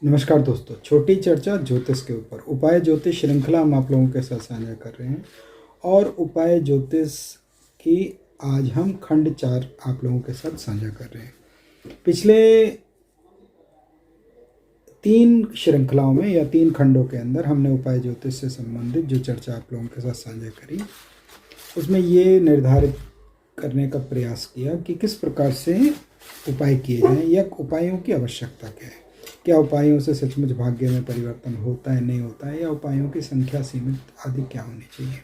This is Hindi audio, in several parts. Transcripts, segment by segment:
नमस्कार दोस्तों, छोटी चर्चा ज्योतिष के ऊपर। उपाय ज्योतिष श्रृंखला हम आप लोगों के साथ साझा कर रहे हैं और उपाय ज्योतिष की आज हम खंड 4 आप लोगों के साथ साझा कर रहे हैं। पिछले 3 श्रृंखलाओं में या 3 खंडों के अंदर हमने उपाय ज्योतिष से संबंधित जो चर्चा आप लोगों के साथ साझा करी, उसमें ये निर्धारित करने का प्रयास किया कि किस प्रकार से उपाय किए जाएं या उपायों की आवश्यकता क्या है। क्या उपायों से सचमुच भाग्य में परिवर्तन होता है, नहीं होता है, या उपायों की संख्या सीमित आदि क्या होनी चाहिए।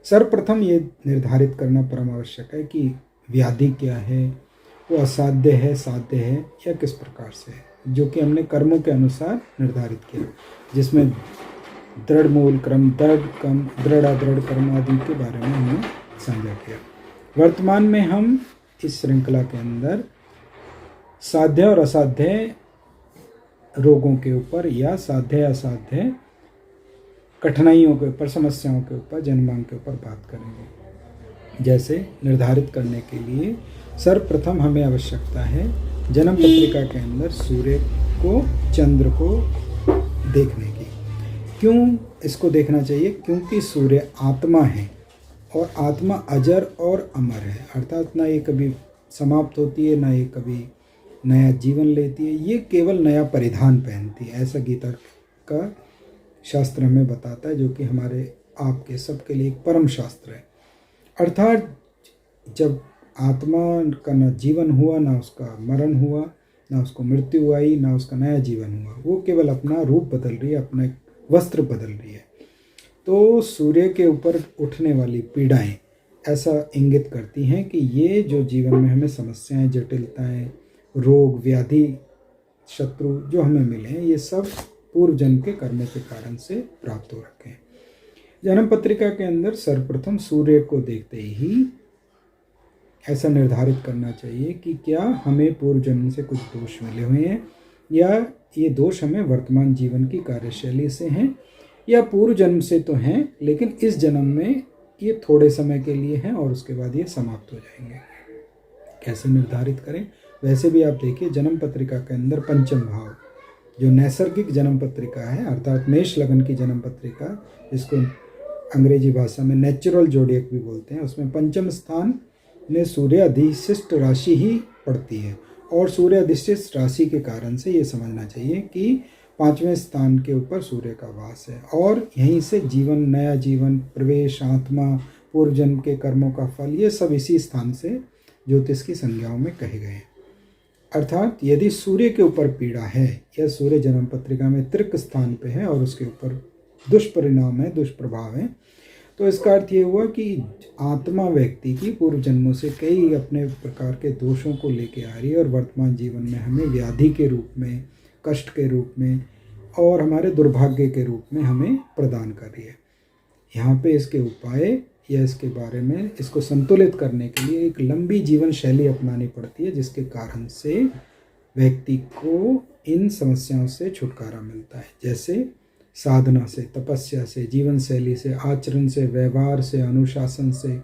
सर्वप्रथम ये निर्धारित करना परम आवश्यक है कि व्याधि क्या है, वो असाध्य है, साध्य है या किस प्रकार से है, जो कि हमने कर्मों के अनुसार निर्धारित किया, जिसमें दृढ़ मूल क्रम, दृढ़ कम, दृढ़ अदृढ़ कर्म आदि के बारे में हमने साझा किया। वर्तमान में हम इस श्रृंखला के अंदर साध्य और असाध्य रोगों के ऊपर या साध्य असाध्य कठिनाइयों के ऊपर, समस्याओं के ऊपर, जन्मांक के ऊपर बात करेंगे। जैसे निर्धारित करने के लिए सर्वप्रथम हमें आवश्यकता है जन्म पत्रिका के अंदर सूर्य को, चंद्र को देखने की। क्यों इसको देखना चाहिए? क्योंकि सूर्य आत्मा है और आत्मा अजर और अमर है, अर्थात ना ये कभी समाप्त होती है, ना ये कभी नया जीवन लेती है, ये केवल नया परिधान पहनती है। ऐसा गीता का शास्त्र हमें बताता है, जो कि हमारे आपके सबके लिए एक परम शास्त्र है। अर्थात जब आत्मा का ना जीवन हुआ, ना उसका मरण हुआ, ना उसको मृत्यु आई, ना उसका नया जीवन हुआ, वो केवल अपना रूप बदल रही है, अपना वस्त्र बदल रही है। तो सूर्य के ऊपर उठने वाली पीड़ाएं ऐसा इंगित करती हैं कि ये जो जीवन में हमें समस्याएं, जटिलताएं, रोग, व्याधि, शत्रु जो हमें मिले हैं, ये सब पूर्व जन्म के कर्मों के कारण से प्राप्त हो रखे हैं। जन्म पत्रिका के अंदर सर्वप्रथम सूर्य को देखते ही ऐसा निर्धारित करना चाहिए कि क्या हमें पूर्व जन्म से कुछ दोष मिले हुए हैं, या ये दोष हमें वर्तमान जीवन की कार्यशैली से हैं, या पूर्व जन्म से तो हैं लेकिन इस जन्म में ये थोड़े समय के लिए हैं और उसके बाद ये समाप्त हो जाएंगे। कैसे निर्धारित करें? वैसे भी आप देखिए, जन्म पत्रिका के अंदर पंचम भाव, जो नैसर्गिक जन्म पत्रिका है, अर्थात मेष लगन की जन्म पत्रिका, जिसको अंग्रेजी भाषा में नेचुरल जोडियक भी बोलते हैं, उसमें पंचम स्थान में सूर्य अधिशिष्ट राशि ही पड़ती है। और सूर्य अधिशिष्ट राशि के कारण से ये समझना चाहिए कि 5वें स्थान के ऊपर सूर्य का वास है और यहीं से जीवन, नया जीवन, प्रवेश, आत्मा, पूर्व जन्म के कर्मों का फल, ये सब इसी स्थान से ज्योतिष की संज्ञाओं में कहे गए हैं। अर्थात यदि सूर्य के ऊपर पीड़ा है या सूर्य जन्म पत्रिका में त्रिक स्थान पे है और उसके ऊपर दुष्परिणाम है, दुष्प्रभाव है, तो इसका अर्थ ये हुआ कि आत्मा व्यक्ति की पूर्व जन्मों से कई अपने प्रकार के दोषों को लेके आ रही है और वर्तमान जीवन में हमें व्याधि के रूप में, कष्ट के रूप में और हमारे दुर्भाग्य के रूप में हमें प्रदान कर रही है। यहाँ पे इसके उपाय या इसके बारे में, इसको संतुलित करने के लिए एक लंबी जीवन शैली अपनानी पड़ती है, जिसके कारण से व्यक्ति को इन समस्याओं से छुटकारा मिलता है। जैसे साधना से, तपस्या से, जीवन शैली से, आचरण से, व्यवहार से, अनुशासन से,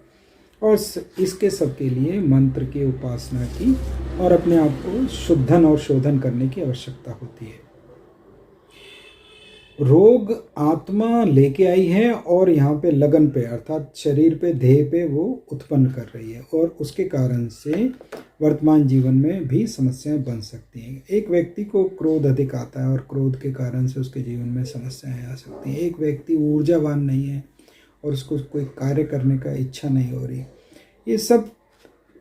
और इसके सब के लिए मंत्र की उपासना की और अपने आप को शुद्धन और शोधन करने की आवश्यकता होती है। रोग आत्मा लेके आई है और यहाँ पे लगन पे, अर्थात शरीर पे, देह पे वो उत्पन्न कर रही है और उसके कारण से वर्तमान जीवन में भी समस्याएं बन सकती हैं। एक व्यक्ति को क्रोध अधिक आता है और क्रोध के कारण से उसके जीवन में समस्याएं आ सकती हैं। एक व्यक्ति ऊर्जावान नहीं है और उसको कोई कार्य करने का इच्छा नहीं हो रही। ये सब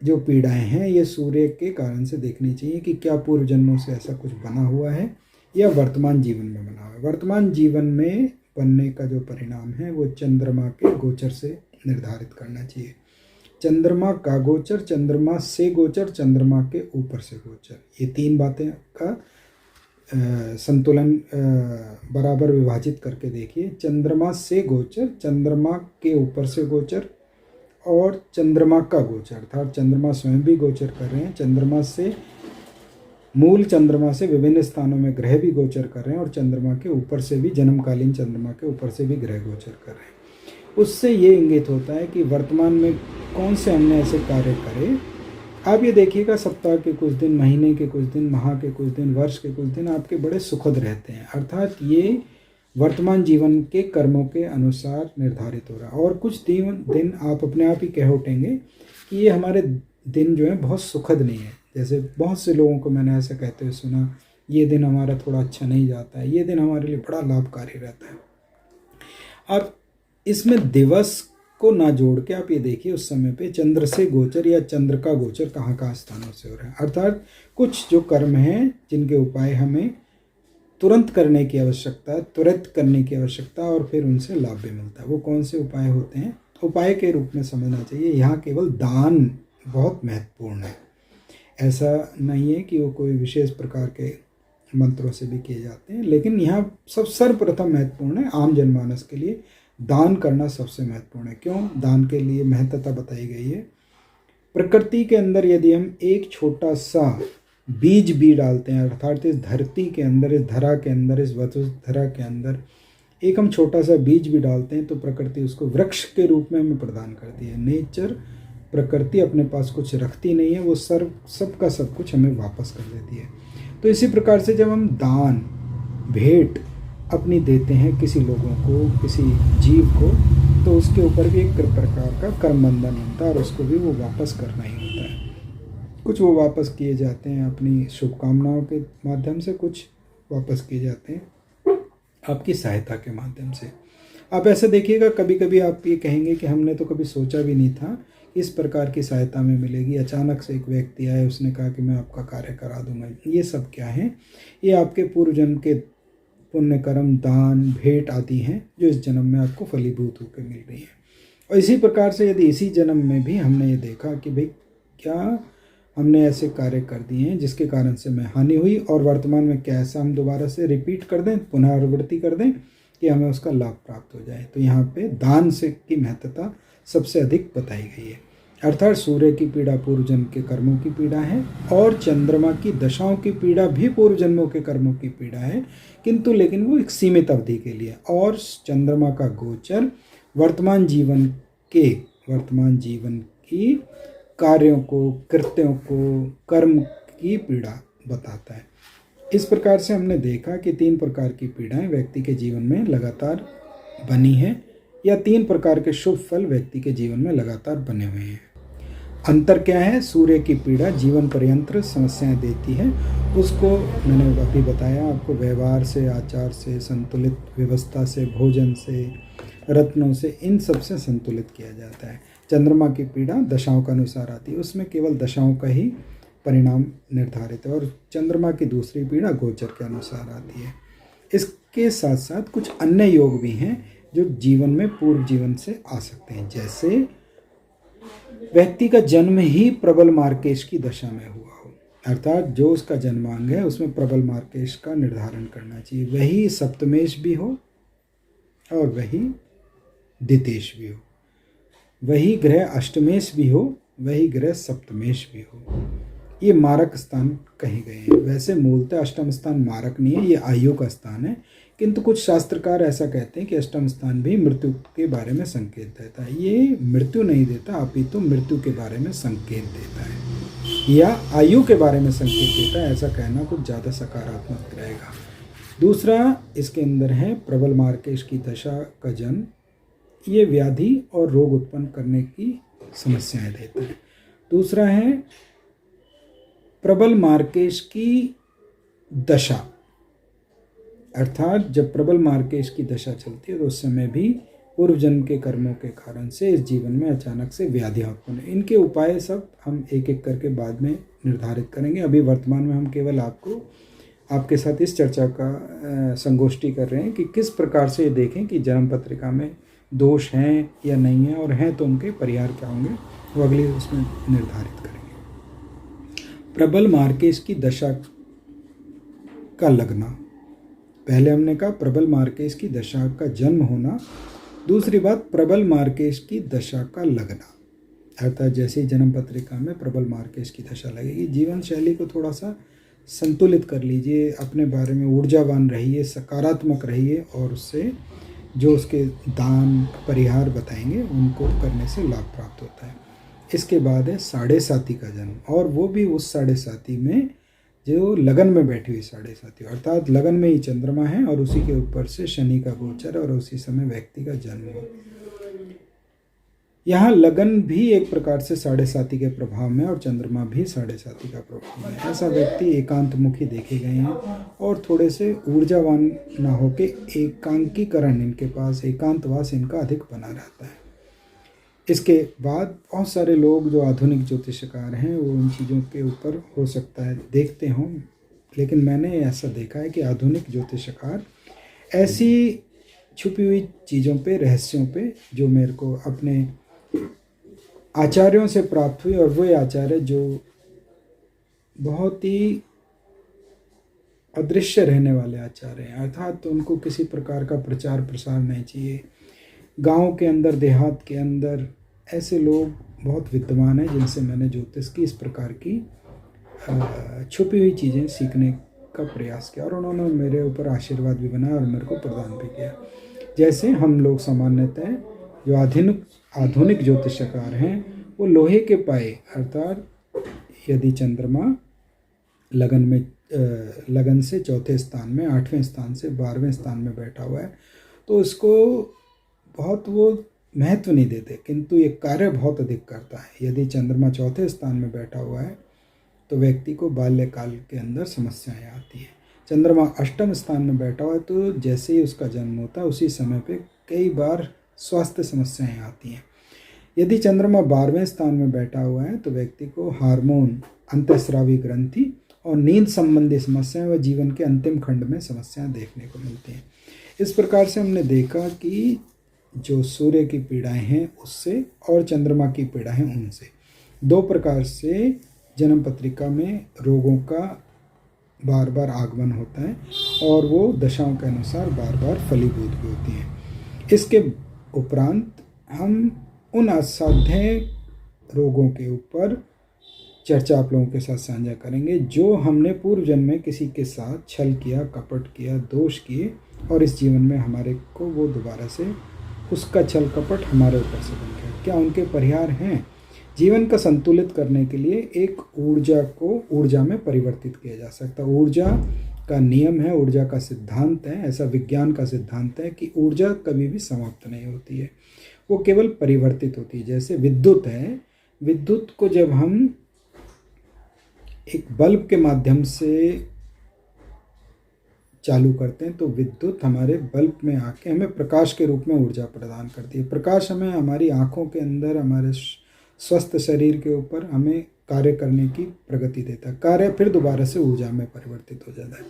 जो पीड़ाएं हैं, ये सूर्य के कारण से देखनी चाहिए कि क्या पूर्व जन्मों से ऐसा कुछ बना हुआ है या वर्तमान जीवन में बना हुआ है। वर्तमान जीवन में बनने का जो परिणाम है वो चंद्रमा के गोचर से निर्धारित करना चाहिए। चंद्रमा का गोचर, चंद्रमा से गोचर, चंद्रमा के ऊपर से गोचर, ये 3 बातें का संतुलन बराबर विभाजित करके देखिए। चंद्रमा से गोचर, चंद्रमा के ऊपर से गोचर और चंद्रमा का गोचर, अर्थात चंद्रमा स्वयं भी गोचर कर रहे हैं, चंद्रमा से, मूल चंद्रमा से विभिन्न स्थानों में ग्रह भी गोचर कर रहे हैं और चंद्रमा के ऊपर से भी, जन्मकालीन चंद्रमा के ऊपर से भी ग्रह गोचर कर रहे हैं। उससे ये इंगित होता है कि वर्तमान में कौन से हमने ऐसे कार्य करे आप ये देखिएगा सप्ताह के कुछ दिन, महीने के कुछ दिन, माह के कुछ दिन, वर्ष के कुछ दिन आपके बड़े सुखद रहते हैं, अर्थात ये वर्तमान जीवन के कर्मों के अनुसार निर्धारित हो रहा है। और कुछ दिन आप अपने आप ही कह उठेंगे कि ये हमारे दिन जो है बहुत सुखद नहीं है। जैसे बहुत से लोगों को मैंने ऐसा कहते हुए सुना, ये दिन हमारा थोड़ा अच्छा नहीं जाता है, ये दिन हमारे लिए बड़ा लाभकारी रहता है। अब इसमें दिवस को ना जोड़ के आप ये देखिए उस समय पे चंद्र से गोचर या चंद्र का गोचर कहाँ कहाँ स्थानों से हो रहा है। अर्थात कुछ जो कर्म हैं जिनके उपाय हमें तुरंत करने की आवश्यकता है, त्वरित करने की आवश्यकता, और फिर उनसे लाभ भी मिलता है। वो कौन से उपाय होते हैं? उपाय के रूप में समझना चाहिए। यहाँ केवल दान बहुत महत्वपूर्ण है। ऐसा नहीं है कि वो कोई विशेष प्रकार के मंत्रों से भी किए जाते हैं, लेकिन यहाँ सब सर्वप्रथम महत्वपूर्ण है आम जनमानस के लिए दान करना सबसे महत्वपूर्ण है। क्यों दान के लिए महत्वता बताई गई है? प्रकृति के अंदर यदि हम एक छोटा सा बीज भी डालते हैं, अर्थात इस धरती के अंदर, इस धरा के अंदर, इस वसुधरा के अंदर एक हम छोटा सा बीज भी डालते हैं तो प्रकृति उसको वृक्ष के रूप में हमें प्रदान करती है। नेचर, प्रकृति अपने पास कुछ रखती नहीं है, वो सब का सब कुछ हमें वापस कर देती है। तो इसी प्रकार से जब हम दान, भेंट अपनी देते हैं किसी लोगों को, किसी जीव को, तो उसके ऊपर भी एक प्रकार का कर्म बंधन बनता है और उसको भी वो वापस करना ही होता है। कुछ वो वापस किए जाते हैं अपनी शुभकामनाओं के माध्यम से, कुछ वापस किए जाते हैं आपकी सहायता के माध्यम से। आप ऐसा देखिएगा, कभी कभी आप ये कहेंगे कि हमने तो कभी सोचा भी नहीं था इस प्रकार की सहायता में मिलेगी। अचानक से एक व्यक्ति आए, उसने कहा कि मैं आपका कार्य करा दूंगा। ये सब क्या है? ये आपके पूर्व जन्म के पुण्य कर्म, दान, भेंट आदि हैं जो इस जन्म में आपको फलीभूत होकर मिल रही है। और इसी प्रकार से यदि इसी जन्म में भी हमने ये देखा कि भाई क्या हमने ऐसे कार्य कर दिए हैं जिसके कारण से मैं हानि हुई, और वर्तमान में क्या ऐसा हम दोबारा से रिपीट कर दें, पुनरावृत्ति कर दें कि हमें उसका लाभ प्राप्त हो जाए, तो यहाँ पे दान से की महत्वता सबसे अधिक बताई गई है। अर्थात सूर्य की पीड़ा पूर्व जन्म के कर्मों की पीड़ा है, और चंद्रमा की दशाओं की पीड़ा भी पूर्व जन्मों के कर्मों की पीड़ा है, किंतु लेकिन वो एक सीमित अवधि के लिए। और चंद्रमा का गोचर वर्तमान जीवन की कार्यों को, कृत्यों को, कर्म की पीड़ा बताता है। इस प्रकार से हमने देखा कि 3 प्रकार की पीड़ाएं व्यक्ति के जीवन में लगातार बनी हैं, या 3 प्रकार के शुभ फल व्यक्ति के जीवन में लगातार बने हुए हैं। अंतर क्या है? सूर्य की पीड़ा जीवन पर्यंत समस्याएं देती है, उसको मैंने अभी बताया आपको, व्यवहार से, आचार से, संतुलित व्यवस्था से, भोजन से, रत्नों से, इन सब से संतुलित किया जाता है। चंद्रमा की पीड़ा दशाओं के अनुसार आती है, उसमें केवल दशाओं का ही परिणाम निर्धारित है, और चंद्रमा की दूसरी पीड़ा गोचर के अनुसार आती है। इसके साथ साथ कुछ अन्य योग भी हैं जो जीवन में पूर्व जीवन से आ सकते हैं। जैसे व्यक्ति का जन्म ही प्रबल मार्केश की दशा में हुआ हो, अर्थात जो उसका जन्मांग है उसमें प्रबल मार्केश का निर्धारण करना चाहिए, वही सप्तमेश भी हो और वही द्वितेश भी हो, वही ग्रह अष्टमेश भी हो, वही ग्रह सप्तमेश भी हो। ये मारक स्थान कहे गए हैं। वैसे मूलतः अष्टम स्थान मारक नहीं है, ये आयु का स्थान है, किंतु कुछ शास्त्रकार ऐसा कहते हैं कि अष्टम स्थान भी मृत्यु के बारे में संकेत देता है। ये मृत्यु नहीं देता, अपितु मृत्यु के बारे में संकेत देता है, या आयु के बारे में संकेत देता है। ऐसा कहना कुछ ज़्यादा सकारात्मक रहेगा। दूसरा इसके अंदर है प्रबल मार्केश की दशा का जन्म, ये व्याधि और रोग उत्पन्न करने की समस्याएं देता है। दूसरा है प्रबल मार्केश की दशा, अर्थात जब प्रबल मार्केश की दशा चलती है तो उस समय भी पूर्व जन्म के कर्मों के कारण से इस जीवन में अचानक से व्याधियाँ उत्पन्न। इनके उपाय सब हम एक एक करके बाद में निर्धारित करेंगे। अभी वर्तमान में हम केवल आपके साथ इस चर्चा का संगोष्ठी कर रहे हैं कि किस प्रकार से ये देखें कि जन्म पत्रिका में दोष हैं या नहीं हैं, और हैं तो उनके परिहार क्या होंगे, वो अगली उसमें निर्धारित करेंगे। प्रबल मार्केश की दशा का लगना, पहले हमने कहा प्रबल मार्केश की दशा का जन्म होना, दूसरी बात प्रबल मार्केश की दशा का लगना, अर्थात जैसे ही जन्म पत्रिका में प्रबल मार्केश की दशा लगेगी, जीवन शैली को थोड़ा सा संतुलित कर लीजिए, अपने बारे में ऊर्जावान रहिए, सकारात्मक रहिए, और उससे जो उसके दान परिहार बताएंगे उनको करने से लाभ प्राप्त होता है। इसके बाद है साढ़े साती का जन्म, और वो भी उस साढ़े साती में जो लगन में बैठी हुई साढ़े साती, अर्थात लगन में ही चंद्रमा है और उसी के ऊपर से शनि का गोचर और उसी समय व्यक्ति का जन्म हो। यहाँ लगन भी एक प्रकार से साढ़े साती के प्रभाव में और चंद्रमा भी साढ़े साती का प्रभाव में। ऐसा व्यक्ति एकांतमुखी देखे गए हैं और थोड़े से ऊर्जावान ना होके एकांकीकरण, इनके पास एकांतवास इनका अधिक बना रहता है। इसके बाद बहुत सारे लोग जो आधुनिक ज्योतिषकार हैं वो उन चीज़ों के ऊपर हो सकता है देखते हों, लेकिन मैंने ऐसा देखा है कि आधुनिक ज्योतिषकार ऐसी छुपी हुई चीज़ों पे, रहस्यों पे, जो मेरे को अपने आचार्यों से प्राप्त हुई, और वो आचार्य जो बहुत ही अदृश्य रहने वाले आचार्य हैं, अर्थात उनको किसी प्रकार का प्रचार प्रसार नहीं चाहिए। गांव के अंदर, देहात के अंदर ऐसे लोग बहुत विद्वान हैं जिनसे मैंने ज्योतिष की इस प्रकार की छुपी हुई चीज़ें सीखने का प्रयास किया, और उन्होंने मेरे ऊपर आशीर्वाद भी बनाया और मेरे को प्रदान भी किया। जैसे हम लोग सामान्यतः जो आधुनिक ज्योतिषकार हैं वो लोहे के पाए, अर्थात यदि चंद्रमा लगन से चौथे स्थान में, 8वें स्थान से 12वें स्थान में बैठा हुआ है, तो उसको बहुत वो महत्व नहीं देते, किंतु ये कार्य बहुत अधिक करता है। यदि चंद्रमा चौथे स्थान में बैठा हुआ है तो व्यक्ति को बाल्यकाल के अंदर समस्याएं आती है। चंद्रमा अष्टम स्थान में बैठा हुआ है तो जैसे ही उसका जन्म होता है उसी समय पे कई बार स्वास्थ्य समस्याएं आती हैं। यदि चंद्रमा 12वें स्थान में बैठा हुआ है तो व्यक्ति को हार्मोन, अंतःस्रावी ग्रंथि और नींद संबंधी समस्याएं व जीवन के अंतिम खंड में समस्याएं देखने को मिलती हैं। इस प्रकार से हमने देखा कि जो सूर्य की पीड़ाएं हैं उससे और चंद्रमा की पीड़ाएं हैं उनसे, दो प्रकार से जन्म पत्रिका में रोगों का बार बार आगमन होता है और वो दशाओं के अनुसार बार बार फलीभूत भी होती हैं। इसके उपरांत हम उन असाध्य रोगों के ऊपर चर्चा आप लोगों के साथ साझा करेंगे जो हमने पूर्व जन्म में किसी के साथ छल किया, कपट किया, दोष किए और इस जीवन में हमारे को वो दोबारा से उसका छल कपट हमारे ऊपर से बन गया। क्या उनके परिहार हैं? जीवन का संतुलित करने के लिए एक ऊर्जा को ऊर्जा में परिवर्तित किया जा सकता है। ऊर्जा का नियम है, ऊर्जा का सिद्धांत है, ऐसा विज्ञान का सिद्धांत है कि ऊर्जा कभी भी समाप्त नहीं होती है, वो केवल परिवर्तित होती है। जैसे विद्युत है, विद्युत को जब हम एक बल्ब के माध्यम से चालू करते हैं तो विद्युत हमारे बल्ब में आके हमें प्रकाश के रूप में ऊर्जा प्रदान करती है। प्रकाश हमें हमारी आँखों के अंदर, हमारे स्वस्थ शरीर के ऊपर हमें कार्य करने की प्रगति देता है। कार्य फिर दोबारा से ऊर्जा में परिवर्तित हो जाता है।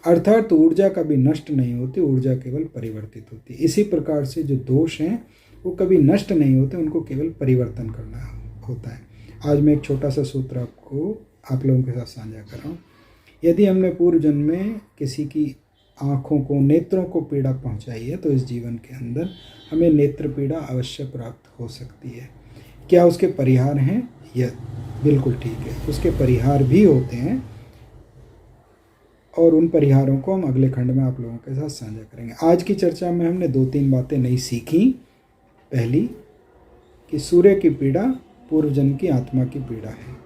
अर्थात ऊर्जा कभी नष्ट नहीं होती, ऊर्जा केवल परिवर्तित होती है। इसी प्रकार से जो दोष हैं वो कभी नष्ट नहीं होते, उनको केवल परिवर्तन करना होता है। आज मैं एक छोटा सा सूत्र आप लोगों के साथ साझा कर रहा हूँ। यदि हमने पूर्व जन्म में किसी की आँखों को, नेत्रों को पीड़ा पहुँचाई है तो इस जीवन के अंदर हमें नेत्र पीड़ा अवश्य प्राप्त हो सकती है। क्या उसके परिहार हैं? यह बिल्कुल ठीक है, उसके परिहार भी होते हैं और उन परिहारों को हम अगले खंड में आप लोगों के साथ साझा करेंगे। आज की चर्चा में हमने 2-3 बातें नई सीखी। पहली कि सूर्य की पीड़ा पूर्व जन्म की आत्मा की पीड़ा है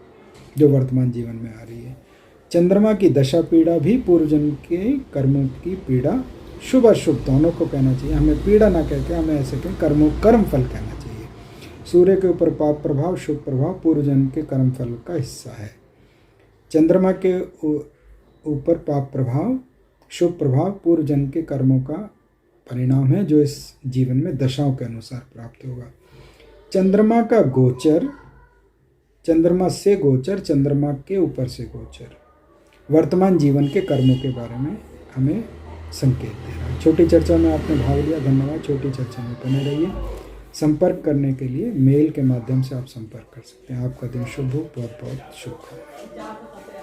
जो वर्तमान जीवन में आ रही है। चंद्रमा की दशा पीड़ा भी पूर्व जन्म के कर्मों की पीड़ा, शुभ अशुभ दोनों को कहना चाहिए, हमें पीड़ा ना कहकर हमें ऐसे कहें कर्म फल कहना चाहिए। सूर्य के ऊपर पाप प्रभाव, शुभ प्रभाव पूर्व जन्म के कर्म फल का हिस्सा है। चंद्रमा के ऊपर पाप प्रभाव, शुभ प्रभाव पूर्व जन्म के कर्मों का परिणाम है जो इस जीवन में दशाओं के अनुसार प्राप्त होगा। चंद्रमा का गोचर, चंद्रमा से गोचर, चंद्रमा के ऊपर से गोचर वर्तमान जीवन के कर्मों के बारे में हमें संकेत दे रहा है। छोटी चर्चा में आपने भाग लिया, धन्यवाद। छोटी चर्चा में बने रहिए। संपर्क करने के लिए मेल के माध्यम से आप संपर्क कर सकते हैं। आपका दिन शुभ हो, बहुत बहुत शुभ हो।